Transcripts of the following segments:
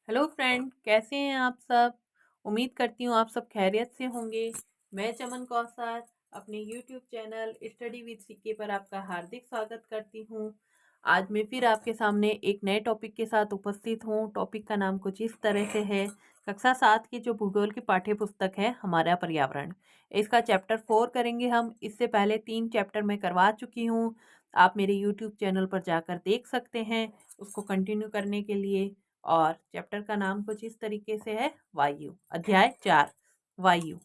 Hello friend, कैसे हैं आप सब। उम्मीद करती हूँ आप सब खैरियत से होंगे। मैं चमन कौसर अपने YouTube channel study with CK पर आपका हार्दिक स्वागत करती हूँ। आज मैं फिर आपके सामने एक नए टॉपिक के साथ उपस्थित हूँ। टॉपिक का नाम कुछ इस तरह से है। कक्षा 7 की जो भूगोल की पाठ्य पुस्तक है हमारा पर्यावरण, इसका चैप्टर 4 करेंगे हम। इससे पहले 3 चैप्टर मैं करवा चुकी हूँ। आप मेरे यूट्यूब चैनल पर जाकर देख सकते हैं उसको कंटिन्यू करने के लिए। और चैप्टर का नाम कुछ इस तरीके से है, वायु। अध्याय 4, वायु।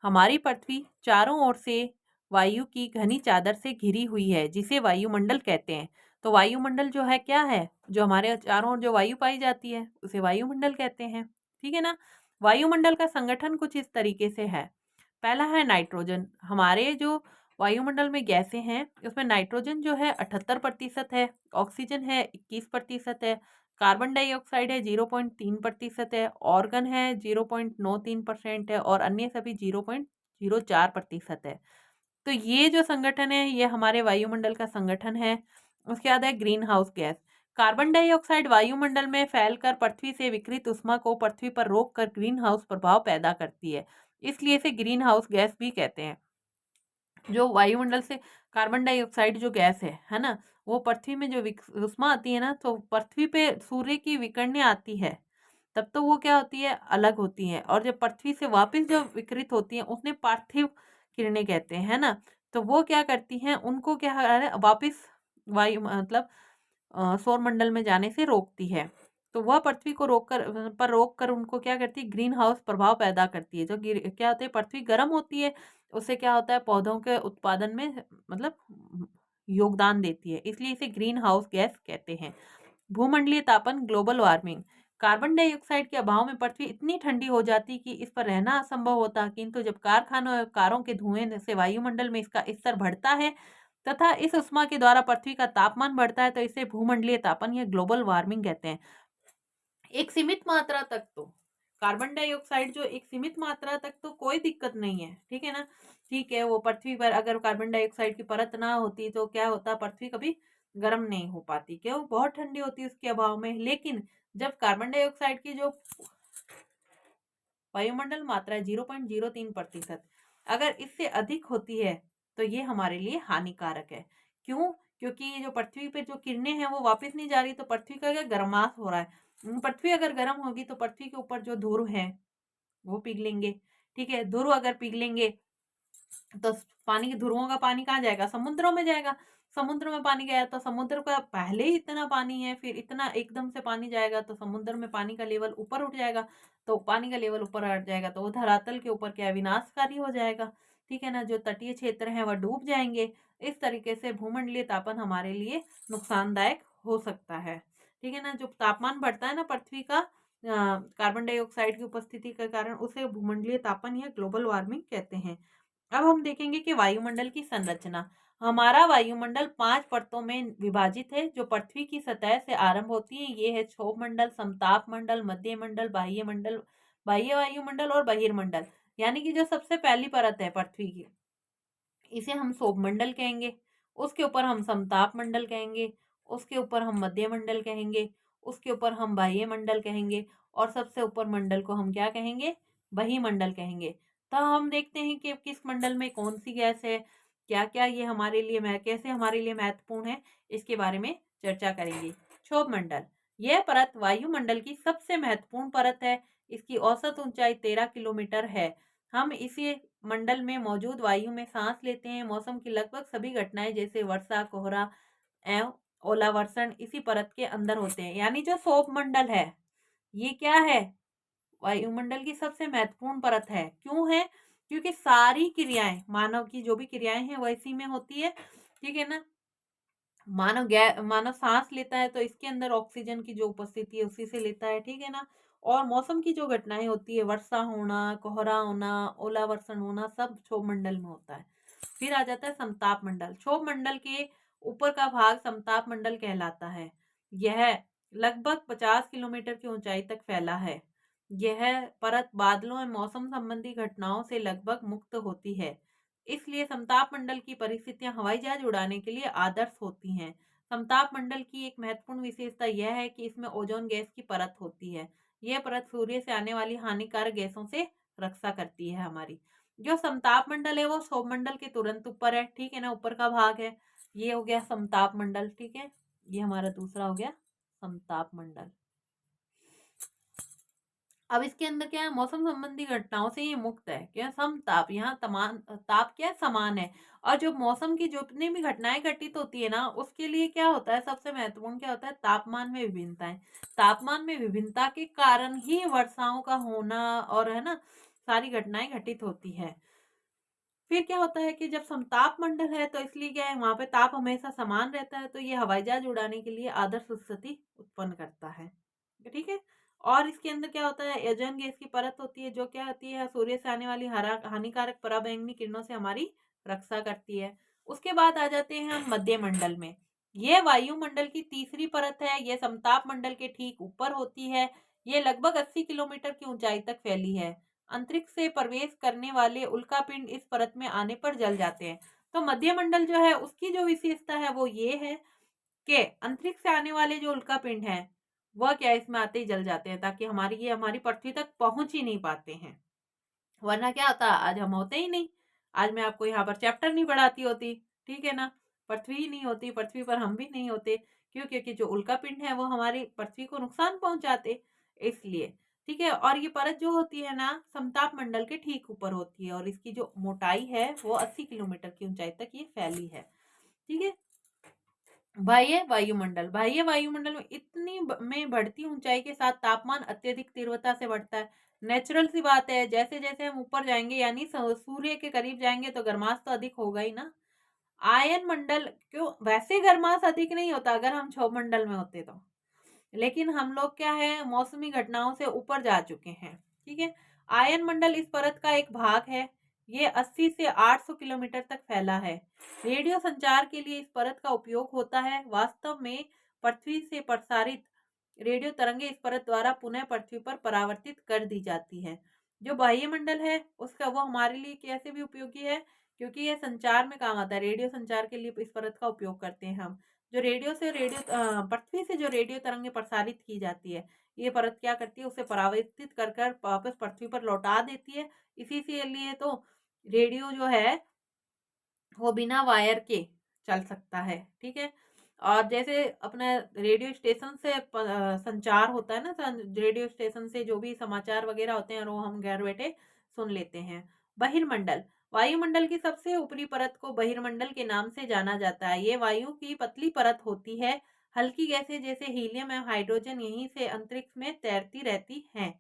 हमारी पृथ्वी चारों ओर से वायु की घनी चादर से घिरी हुई है, जिसे वायुमंडल कहते हैं। तो वायुमंडल जो है क्या है, जो हमारे चारों ओर जो वायु पाई जाती है उसे वायुमंडल कहते हैं। ठीक है ना। वायुमंडल का संगठन कुछ इस तरीके से है। पहला है नाइट्रोजन। हमारे जो वायुमंडल में गैसें हैं उसमें नाइट्रोजन जो है 78% है, ऑक्सीजन है 21% है, कार्बन डाइऑक्साइड है 0.3% है, ऑर्गन है 0.93% है और अन्य सभी 0.04% है। तो ये जो संगठन है ये हमारे वायुमंडल का संगठन है। उसके बाद है green house gas. Carbon dioxide वायुमंडल में फैलकर पृथ्वी से विकृत उष्मा को पृथ्वी पर रोककर ग्रीन हाउस प्रभाव पैदा करती है, इसलिए इसे ग्रीन हाउस गैस भी कहते हैं। जो वायुमंडल से कार्बन डाइऑक्साइड जो गैस है ना, वो पृथ्वी में जो उष्मा आती है ना, तो पृथ्वी पे सूर्य की विकिरणें आती है तब तो वो क्या होती है, अलग होती है। और जब पृथ्वी से वापस जो विकृत होती है उसने पार्थिव किरणें कहते हैं, है ना। तो वो क्या करती हैं, उनको क्या है वापस वायु मतलब सौर मंडल में जाने से रोकती है। तो वह पृथ्वी को रोक कर उनको क्या करती है, ग्रीन हाउस प्रभाव पैदा करती है। जो क्या होता है, पृथ्वी गर्म होती है, उससे क्या होता है, पौधों के उत्पादन में मतलब योगदान देती है, इसलिए इसे ग्रीन हाउस गैस कहते हैं। भूमंडलीय तापन, ग्लोबल वार्मिंग। कार्बन डाइऑक्साइड के अभाव में पृथ्वी इतनी ठंडी हो जाती कि इस पर रहना असंभव होता, किंतु जब कारखानों और कारों के धुएं से वायुमंडल में इसका स्तर बढ़ता है तथा इस उष्मा के द्वारा पृथ्वी का तापमान बढ़ता है, तो इसे भूमंडलीय तापन या ग्लोबल वार्मिंग कहते हैं। एक सीमित मात्रा तक तो कार्बन डाइऑक्साइड जो एक सीमित मात्रा तक तो कोई दिक्कत नहीं है, ठीक है ना। ठीक है, वो पृथ्वी पर अगर कार्बन डाइऑक्साइड की परत ना होती तो क्या होता, पृथ्वी कभी गर्म नहीं हो पाती, क्यों, बहुत ठंडी होती है उसके अभाव में। लेकिन जब कार्बन डाइऑक्साइड की जो वायुमंडल मात्रा है 0.03%, अगर इससे अधिक होती है तो ये हमारे लिए हानिकारक है। क्यों, क्योंकि ये जो पृथ्वी पे जो किरणें हैं वो वापस नहीं जा रही, तो पृथ्वी का क्या गर्माश हो रहा है। पृथ्वी अगर गर्म होगी तो पृथ्वी के ऊपर जो ध्रुव है वो पिघलेंगे। ठीक है, ध्रुव अगर पिघलेंगे तो पानी के ध्रुवों का पानी कहाँ जाएगा, समुद्रों में जाएगा। समुद्र में पानी गया तो समुद्र का पहले ही इतना पानी है, फिर इतना एकदम से पानी जाएगा तो समुद्र में पानी का लेवल ऊपर उठ जाएगा। तो पानी का लेवल ऊपर हट जाएगा तो वो धरातल के ऊपर क्या विनाशकारी हो जाएगा। ठीक है ना, जो तटीय क्षेत्र हैं वह डूब जाएंगे। इस तरीके से भूमंडलीय तापन हमारे लिए नुकसानदायक हो सकता है। ठीक है ना, जो तापमान बढ़ता है ना पृथ्वी का कार्बन डाइऑक्साइड की उपस्थिति के कारण, उसे भूमंडलीय तापन या ग्लोबल वार्मिंग कहते हैं। अब हम देखेंगे कि वायुमंडल की संरचना। हमारा वायुमंडल 5 परतों में विभाजित है, जो पृथ्वी की सतह से आरंभ होती है। ये है क्षोभ मंडल, समताप मंडल, मध्य मंडल, बाह्य मंडल, बाह्य वायुमंडल और बहिर्मंडल। यानी कि जो सबसे पहली परत है पृथ्वी की, इसे हम क्षोभ मंडल कहेंगे। उसके ऊपर हम समताप मंडल कहेंगे। उसके ऊपर हम मध्य मंडल कहेंगे। उसके ऊपर हम बाह्य मंडल कहेंगे। और सबसे ऊपर मंडल को हम क्या कहेंगे, बहिमंडल कहेंगे। तो हम देखते हैं कि किस मंडल में कौन सी गैस है, क्या क्या ये हमारे लिए कैसे हमारे लिए महत्वपूर्ण है, इसके बारे में चर्चा करेंगे। क्षोभ मंडल, यह परत वायुमंडल की सबसे महत्वपूर्ण परत है। इसकी औसत ऊंचाई 13 किलोमीटर है। हम इसी मंडल में मौजूद वायु में सांस लेते हैं। मौसम की लगभग सभी घटनाएं जैसे वर्षा, कोहरा एवं ओलावर्षण इसी परत के अंदर होते हैं। यानी जो क्षोभ मंडल है ये क्या है, वायुमंडल की सबसे महत्वपूर्ण परत है। क्यों है, क्योंकि सारी क्रियाएं, मानव की जो भी क्रियाएं हैं वह इसी में होती है। ठीक है ना, मानव सांस लेता है तो इसके अंदर ऑक्सीजन की जो उपस्थिति है उसी से लेता है। ठीक है ना, और मौसम की जो घटनाएं होती है, वर्षा होना, कोहरा होना, ओलावर्षण होना, सब क्षोभ मंडल में होता है। फिर आ जाता है समताप मंडल। क्षोभ मंडल के ऊपर का भाग समताप मंडल कहलाता है। यह लगभग 50 किलोमीटर की ऊंचाई तक फैला है। यह परत बादलों और मौसम संबंधी घटनाओं से लगभग मुक्त होती है। इसलिए समताप मंडल की परिस्थितियां हवाई जहाज उड़ाने के लिए आदर्श होती हैं। समताप मंडल की एक महत्वपूर्ण विशेषता यह है कि इसमें ओजोन गैस की परत होती है। यह परत सूर्य से आने वाली हानिकारक गैसों से रक्षा करती है हमारी। जो समताप मंडल है वो सौर मंडल के तुरंत ऊपर है, ठीक है ना, ऊपर का भाग है। ये हो गया समताप मंडल, ठीक है। ये हमारा दूसरा हो गया समताप मंडल। अब इसके अंदर क्या है, मौसम संबंधी घटनाओं से ये मुक्त है। क्या, समताप, यहाँ तमान ताप क्या है, समान है। और जो मौसम की जितनी भी घटनाएं घटित होती है ना, उसके लिए क्या होता है, सबसे महत्वपूर्ण क्या होता है, तापमान में विभिन्नताएं। तापमान में विभिन्नता के कारण ही वर्षाओं का होना और है ना, सारी घटनाएं घटित होती है। फिर क्या होता है कि जब समताप मंडल है तो इसलिए क्या है, वहां पे ताप हमेशा समान रहता है, तो ये हवाई जहाज उड़ाने के लिए आदर्श स्थिति उत्पन्न करता है, ठीक है। और इसके अंदर क्या होता है, ओजोन गैस की परत होती है, जो क्या होती है, सूर्य से आने वाली हानिकारक पराबैंगनी किरणों से हमारी रक्षा करती है। उसके बाद आ जाते हैं हम मध्य मंडल में। यह वायुमंडल की तीसरी परत है। यह समताप मंडल के ठीक ऊपर होती है। यह लगभग 80 किलोमीटर की ऊंचाई तक फैली है। अंतरिक्ष से प्रवेश करने वाले उल्कापिंड इस परत में आने पर जल जाते हैं। तो मध्य मंडल जो है उसकी जो विशेषता है वो ये है कि अंतरिक्ष से आने वाले जो उल्कापिंड हैं वह क्या, इसमें आते ही जल जाते हैं, ताकि हमारी पृथ्वी तक पहुंच ही नहीं पाते हैं। वरना क्या होता, आज हम होते ही नहीं। आज मैं आपको यहाँ पर चैप्टर नहीं पढ़ाती होती, ठीक है ना, पृथ्वी ही नहीं होती, पृथ्वी पर हम भी नहीं होते। क्यों? क्योंकि जो उल्कापिंड है वो हमारी पृथ्वी को नुकसान पहुंचाते, इसलिए। ठीक है। और ये परत जो होती है ना, समताप मंडल के ठीक ऊपर होती है, और इसकी जो मोटाई है वो 80 किलोमीटर की ऊंचाई तक ये फैली है, ठीक है। बाह्य वायुमंडल, बाह्य वायुमंडल में में बढ़ती ऊंचाई के साथ तापमान अत्यधिक तीव्रता से बढ़ता है। नेचुरल सी बात है, जैसे जैसे हम ऊपर जाएंगे यानी सूर्य के करीब जाएंगे तो गर्माश तो अधिक होगा ही ना। आयन मंडल, क्यों, वैसे गर्माश अधिक नहीं होता अगर हम क्षोभ मंडल में होते तो, लेकिन हम लोग क्या है, मौसमी घटनाओं से ऊपर जा चुके हैं, ठीक है। आयन मंडल इस परत का एक भाग है। ये 80 से 800 किलोमीटर तक फैला है। रेडियो संचार के लिए इस परत का उपयोग होता है। वास्तव में पृथ्वी से प्रसारित रेडियो तरंगे इस परत द्वारा पुनः पृथ्वी पर परावर्तित कर दी जाती है। जो बाह्य मंडल है उसका, वो हमारे लिए कैसे भी उपयोगी है, क्योंकि यह संचार में काम आता है। रेडियो संचार के लिए इस परत का उपयोग करते हैं हम। जो पृथ्वी से जो रेडियो तरंगे प्रसारित की जाती है, ये परत क्या करती है, उसे परावर्तित कर कर वापस पृथ्वी पर लौटा देती है। इसी से लिए तो रेडियो जो है वो बिना वायर के चल सकता है, ठीक है। और जैसे अपना रेडियो स्टेशन से संचार होता है ना, रेडियो स्टेशन से जो भी समाचार वगैरह होते हैं वो हम घर बैठे सुन लेते हैं। बहिर्मंडल, वायुमंडल की सबसे ऊपरी परत को बहिर्मंडल के नाम से जाना जाता है। ये वायु की पतली परत होती है। हल्की गैसें जैसे हीलियम एवं हाइड्रोजन यहीं से अंतरिक्ष में तैरती रहती हैं।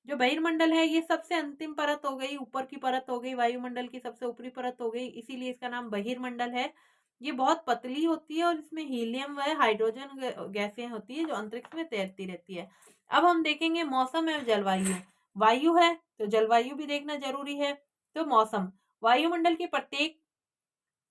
जो बहिर्मंडल है ये सबसे अंतिम परत हो गई, ऊपर की परत हो गई, वायुमंडल की सबसे ऊपरी परत हो गई, इसीलिए इसका नाम बहिर्मंडल है। ये बहुत पतली होती है और इसमें हीलियम व हाइड्रोजन गैसें होती है जो अंतरिक्ष में तैरती रहती है। अब हम देखेंगे मौसम एवं जलवायु। वायु है तो जलवायु भी देखना जरूरी है। तो मौसम, वायुमंडल के प्रत्येक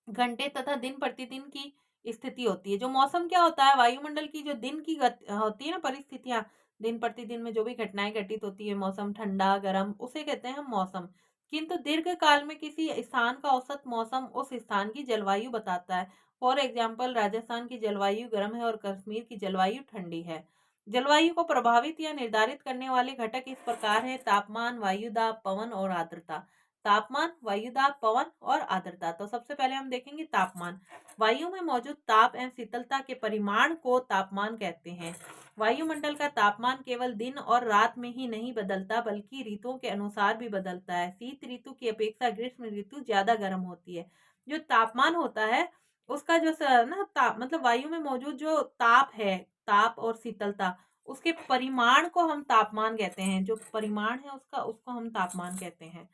घंटे तथा दिन प्रतिदिन की स्थिति होती है। जो मौसम क्या होता है, वायुमंडल की जो दिन की होती है ना परिस्थितियां, दिन प्रतिदिन में जो भी घटनाएं घटित होती है, मौसम ठंडा गर्म, उसे कहते हैं हम मौसम। किंतु दीर्घ काल में किसी स्थान का औसत मौसम उस स्थान की जलवायु बताता है। फॉर एग्जाम्पल, राजस्थान की जलवायु गर्म है और कश्मीर की जलवायु ठंडी है। जलवायु को प्रभावित या निर्धारित करने वाले घटक इस प्रकार है: तापमान, वायुदाब, पवन और आर्द्रता। तापमान, वायुदाब, पवन और आर्द्रता। तो सबसे पहले हम देखेंगे तापमान। वायु में मौजूद ताप एवं शीतलता के परिमाण को तापमान कहते हैं। वायुमंडल का तापमान केवल दिन और रात में ही नहीं बदलता, बल्कि ऋतुओं के अनुसार भी बदलता है। शीत ऋतु की अपेक्षा ग्रीष्म ऋतु ज्यादा गर्म होती है। जो तापमान होता है उसका जो ना ताप मतलब वायु में मौजूद जो ताप है, ताप और शीतलता, उसके परिमाण को हम तापमान कहते हैं। जो परिमाण है उसका, उसको हम तापमान कहते हैं।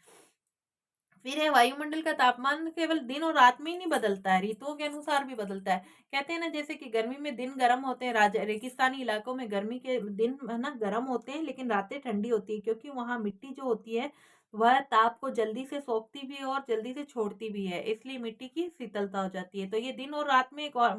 फिर है, वायुमंडल का तापमान केवल दिन और रात में ही नहीं बदलता है, ऋतुओं के अनुसार भी बदलता है। कहते हैं ना, जैसे कि गर्मी में दिन गर्म होते हैं, रेगिस्तानी इलाकों में गर्मी के दिन है ना गर्म होते हैं, लेकिन रातें ठंडी होती है, क्योंकि वहां मिट्टी जो होती है वह ताप को जल्दी से सोखती भी है और जल्दी से छोड़ती भी है, इसलिए मिट्टी की शीतलता हो जाती है। तो ये दिन और रात में एक और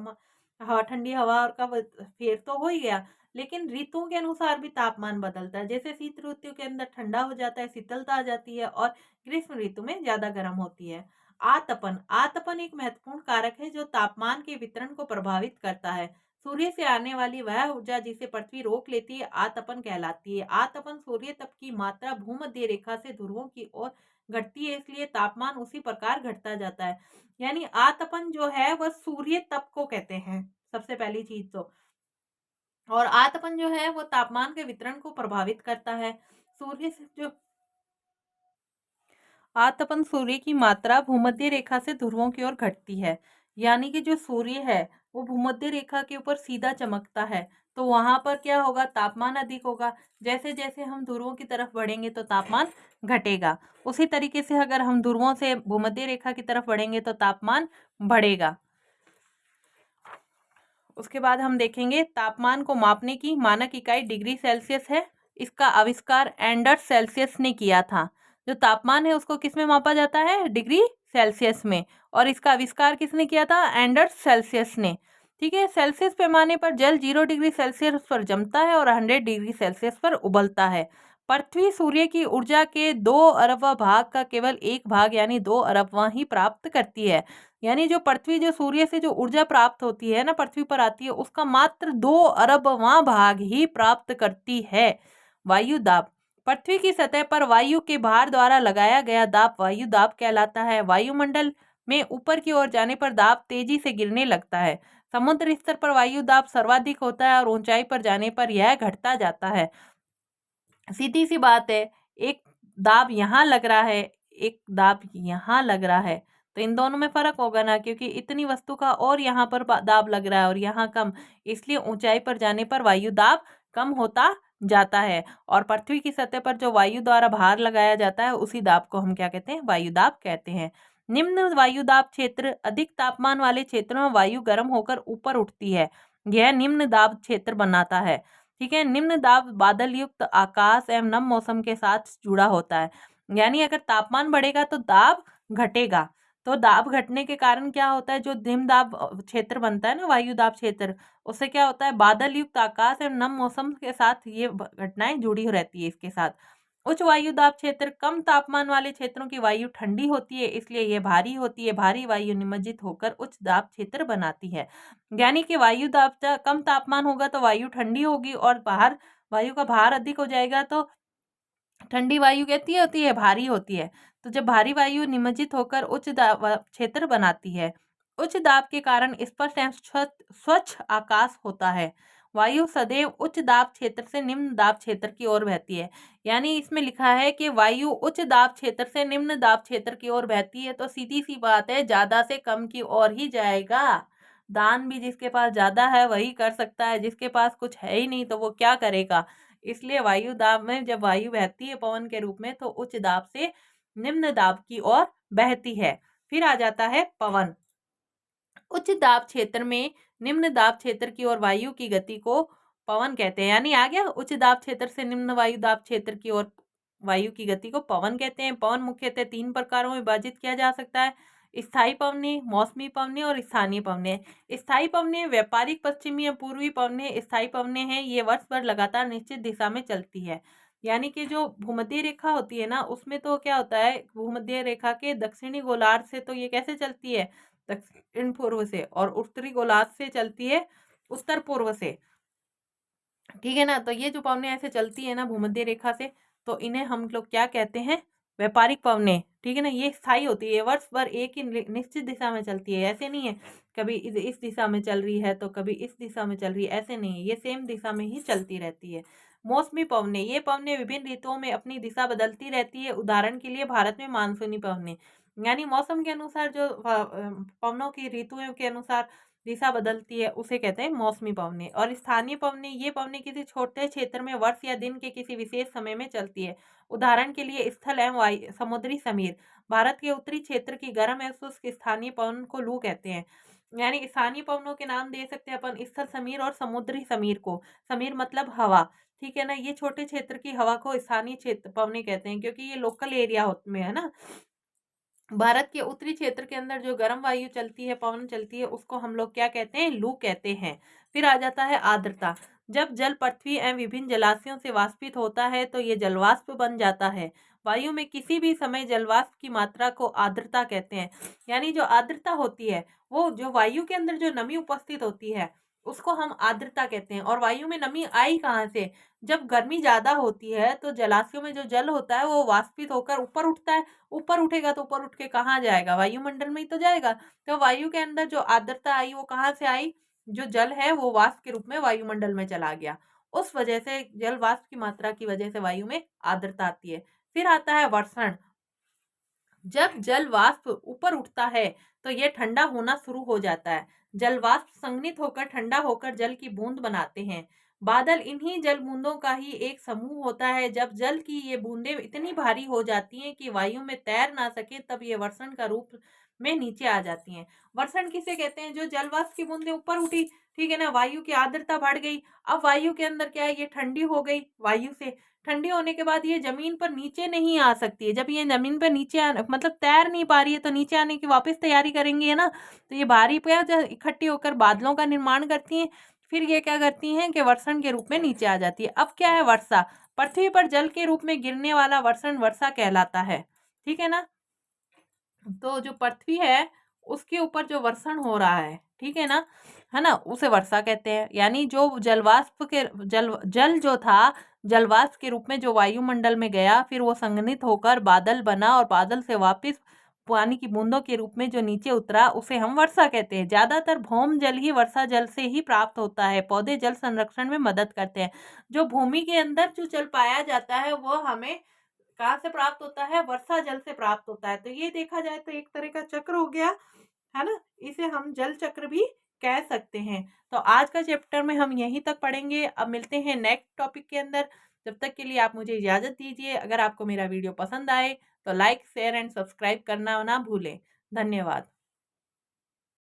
हवा, ठंडी हवा और का फेर तो हो ही गया, लेकिन ऋतुओं के अनुसार भी तापमान बदलता है। जैसे शीत ऋतु के अंदर ठंडा हो जाता है, शीतलता आ जाती है, और ग्रीष्म ऋतु में ज्यादा गर्म होती है। आतपन, आतपन एक महत्वपूर्ण कारक है जो तापमान के वितरण को प्रभावित करता है। सूर्य से आने वाली वह ऊर्जा जिसे पृथ्वी रोक लेती है आतपन कहलाती है। आतपन सूर्य तप की मात्रा भूमध्य रेखा से ध्रुवों की ओर घटती है, इसलिए तापमान उसी प्रकार घटता जाता है। यानी आतपन जो है वह सूर्य तप को कहते हैं, सबसे पहली चीज तो। और आतपन जो है वो तापमान के वितरण को प्रभावित करता है। सूर्य से जो आतपन सूर्य की मात्रा भूमध्य रेखा से ध्रुवों की ओर घटती है। यानी कि जो सूर्य है वो भूमध्य रेखा के ऊपर सीधा चमकता है, तो वहां पर क्या होगा, तापमान अधिक होगा। जैसे जैसे हम ध्रुवों की तरफ बढ़ेंगे तो तापमान घटेगा। उसी तरीके से अगर हम ध्रुवों से भूमध्य रेखा की तरफ बढ़ेंगे तो तापमान बढ़ेगा। उसके बाद हम देखेंगे तापमान को मापने की मानक इकाई डिग्री सेल्सियस है। इसका आविष्कार एंडर्स सेल्सियस ने किया था। जो तापमान है उसको किस में मापा जाता है, डिग्री सेल्सियस में। और इसका आविष्कार किसने किया था, एंडर्स सेल्सियस ने। ठीक है, सेल्सियस पैमाने पर जल 0 डिग्री सेल्सियस पर जमता है और 100 डिग्री सेल्सियस पर उबलता है। पृथ्वी सूर्य की ऊर्जा के 2 अरबवां भाग का केवल 1 भाग यानी 2 अरबवां ही प्राप्त करती है। यानी जो पृथ्वी जो सूर्य से जो ऊर्जा प्राप्त होती है ना, पृथ्वी पर आती है, उसका मात्र 2 अरबवां भाग ही प्राप्त करती है। वायु दाब, पृथ्वी की सतह पर वायु के भार द्वारा लगाया गया दाब वायु दाब कहलाता है। वायुमंडल में ऊपर की ओर जाने पर दाब तेजी से गिरने लगता है। समुद्र स्तर पर वायु दाब सर्वाधिक होता है और ऊंचाई पर जाने पर यह घटता जाता है। सीधी सी बात है, एक दाब यहाँ लग रहा है, एक दाब यहाँ लग रहा है, तो इन दोनों में फर्क होगा ना, क्योंकि इतनी वस्तु का और यहाँ पर दाब लग रहा है और यहाँ कम, इसलिए ऊंचाई पर जाने पर वायु दाब कम होता जाता है। और पृथ्वी की सतह पर जो वायु द्वारा भार लगाया जाता है उसी दाब को हम क्या कहते हैं, वायु दाब कहते हैं। निम्न वायु दाब क्षेत्र, अधिक तापमान वाले क्षेत्रों में वायु गर्म होकर ऊपर उठती है, यह निम्न दाब क्षेत्र बनाता है। ठीक है, निम्न दाब बादल युक्त आकाश एवं नम मौसम के साथ जुड़ा होता है। यानी अगर तापमान बढ़ेगा तो दाब घटेगा। तो दाब घटने के कारण क्या होता है, जो निम्न दाब क्षेत्र बनता है ना, वायु दाब क्षेत्र, उससे क्या होता है, बादल युक्त आकाश एवं नम मौसम के साथ ये घटनाएं जुड़ी रहती है इसके साथ। उच्च वायु दाब क्षेत्र, कम तापमान वाले क्षेत्रों की वायु ठंडी होती है, इसलिए यह भारी होती है। भारी वायु निमज्जित होकर उच्च दाब क्षेत्र बनाती है। यानी कि वायु दाब कम तापमान होगा तो वायु ठंडी होगी, और बाहर वायु का भार अधिक हो जाएगा तो ठंडी वायु कैसी होती है, भारी होती है। तो जब भारी वायु निमज्जित होकर उच्च दाब क्षेत्र बनाती है, उच्च दाब के कारण स्पष्ट एवं स्वच्छ आकाश होता है। वायु सदैव उच्च दाब क्षेत्र से निम्न दाब क्षेत्र की ओर बहती है। यानी इसमें लिखा है कि वायु उच्च दाब क्षेत्र से निम्न दाब क्षेत्र की ओर बहती है, तो सीधी सी बात है, ज्यादा से कम की ओर ही जाएगा। दान भी जिसके पास ज्यादा है वही कर सकता है, जिसके पास कुछ है ही नहीं तो वो क्या करेगा। इसलिए वायु दाब में जब वायु बहती है पवन के रूप में, तो उच्च दाब से निम्न दाब की ओर बहती है। फिर आ जाता है पवन। उच्च दाब क्षेत्र में निम्न दाब क्षेत्र की ओर वायु की गति को पवन कहते हैं। यानी आ गया, उच्च दाब क्षेत्र से निम्न वायु दाब क्षेत्र की ओर वायु की गति को पवन कहते हैं। पवन मुख्यतः 3 प्रकारों में विभाजित किया जा सकता है, स्थायी पवनें, मौसमी पवनें और स्थानीय पवनें। स्थायी पवनें व्यापारिक पश्चिमी या पूर्वी पवनें स्थायी पवनें हैं, ये वर्ष भर लगातार निश्चित दिशा में चलती है। यानी कि जो भूमध्य रेखा होती है ना, उसमें तो क्या होता है, भूमध्य रेखा के दक्षिणी गोलार्ध से तो ये कैसे चलती है, दक्षिण पूर्व से, और उत्तरी गोलार्ध से चलती है उत्तर पूर्व से। ठीक है ना, तो ये जो पवनें ऐसे चलती है ना भूमध्य रेखा से, तो इन्हें हम लोग क्या कहते हैं, व्यापारिक पवनें। ठीक है ना, ये स्थायी होती है, वर्ष भर एक ही निश्चित दिशा में चलती है। ऐसे नहीं है कभी इस दिशा में चल रही है तो कभी इस दिशा में चल रही है, ऐसे नहीं है, ये सेम दिशा में ही चलती रहती है। मौसमी पवनें, ये पवनें विभिन्न ऋतुओं में अपनी दिशा बदलती रहती है। उदाहरण के लिए भारत में मानसूनी पवनें, यानी मौसम के अनुसार जो पवनों की ऋतुओं के अनुसार दिशा बदलती है, उसे कहते हैं मौसमी पवनें। और स्थानीय पवनें, ये पवनें किसी छोटे क्षेत्र में वर्ष या दिन के किसी विशेष समय में चलती है। उदाहरण के लिए स्थल एवं समुद्री समीर, भारत के उत्तरी क्षेत्र की गर्म एवं शुष्क स्थानीय पवन को लू कहते हैं। यानी स्थानीय पवनों के नाम दे सकते हैं अपन स्थल समीर और समुद्री समीर को। समीर मतलब हवा, ठीक है ना, ये छोटे क्षेत्र की हवा को स्थानीय क्षेत्र पवनें कहते हैं, क्योंकि ये लोकल एरिया में है ना। भारत के उत्तरी क्षेत्र के अंदर जो गर्म वायु चलती है, पवन चलती है, उसको हम लोग क्या कहते हैं, लू कहते हैं। फिर आ जाता है आर्द्रता। जब जल पृथ्वी एवं विभिन्न जलाशयों से वाष्पित होता है तो ये जलवाष्प बन जाता है। वायु में किसी भी समय जलवाष्प की मात्रा को आर्द्रता कहते हैं। यानी जो आर्द्रता होती है, वो जो वायु के अंदर जो नमी उपस्थित होती है, उसको हम आर्द्रता कहते हैं। और वायु में नमी आई कहाँ से? जब गर्मी ज्यादा होती है तो जलाशयों में जो जल होता है वो वाष्पित होकर ऊपर उठता है। ऊपर उठेगा तो ऊपर उठ के कहाँ जाएगा? वायुमंडल में ही तो जाएगा। तो वायु के अंदर जो आर्द्रता आई वो कहाँ से आई? जो जल है वो वाष्प के रूप में वायुमंडल में चला गया। उस वजह से जल वाष्प की मात्रा की वजह से वायु में आर्द्रता आती है। फिर आता है वर्षण। जब जल वाष्प ऊपर उठता है तो यह ठंडा होना शुरू हो जाता है। जल वाष्प संघनित होकर ठंडा होकर जल की बूंद बनाते हैं। बादल इन्हीं जल बूंदों का ही एक समूह होता है। जब जल की ये बूंदें इतनी भारी हो जाती हैं कि वायु में तैर ना सके तब ये वर्षण का रूप में नीचे आ जाती हैं। वर्षण किसे कहते हैं? जो जल वाष्प की बूंदें ऊपर उठी, ठीक है ना, वायु की आर्द्रता बढ़ गई। अब वायु के अंदर क्या है, ये ठंडी हो गई वायु से। ठंडी होने के बाद ये जमीन पर नीचे नहीं आ सकती है। जब ये जमीन पर नीचे मतलब तैर नहीं पा रही है तो नीचे आने की वापस तैयारी करेंगी, है ना। तो ये भारी पेय इकट्ठी होकर बादलों का निर्माण करती हैं। फिर ये क्या करती हैं कि वर्षण के रूप में नीचे आ जाती है। अब क्या है? वर्षा। पृथ्वी पर जल के रूप में गिरने वाला वर्षण वर्षा कहलाता है। ठीक है ना। तो जो पृथ्वी है उसके ऊपर जो वर्षण हो रहा है, ठीक है ना, उसे वर्षा कहते हैं। यानी जो जलवाष्प के जल जो था, जलवाष्प के रूप में जो वायुमंडल में गया, फिर वो संघनित होकर बादल बना और बादल से वापस पानी की बूंदों के रूप में जो नीचे उतरा, उसे हम वर्षा कहते हैं। ज्यादातर भौम जल ही वर्षा जल से ही प्राप्त होता है। पौधे जल संरक्षण में मदद करते हैं। जो भूमि के अंदर जो जल पाया जाता है वो हमें कहाँ से प्राप्त होता है? वर्षा जल से प्राप्त होता है। तो ये देखा जाए तो एक तरह का चक्र हो गया, है ना। इसे हम जल चक्र भी कह सकते हैं। तो आज का चैप्टर में हम यहीं तक पढ़ेंगे। अब मिलते हैं नेक्स्ट टॉपिक के अंदर। जब तक के लिए आप मुझे इजाजत दीजिए। अगर आपको मेरा वीडियो पसंद आए तो लाइक, शेयर एंड सब्सक्राइब करना ना भूलें। धन्यवाद।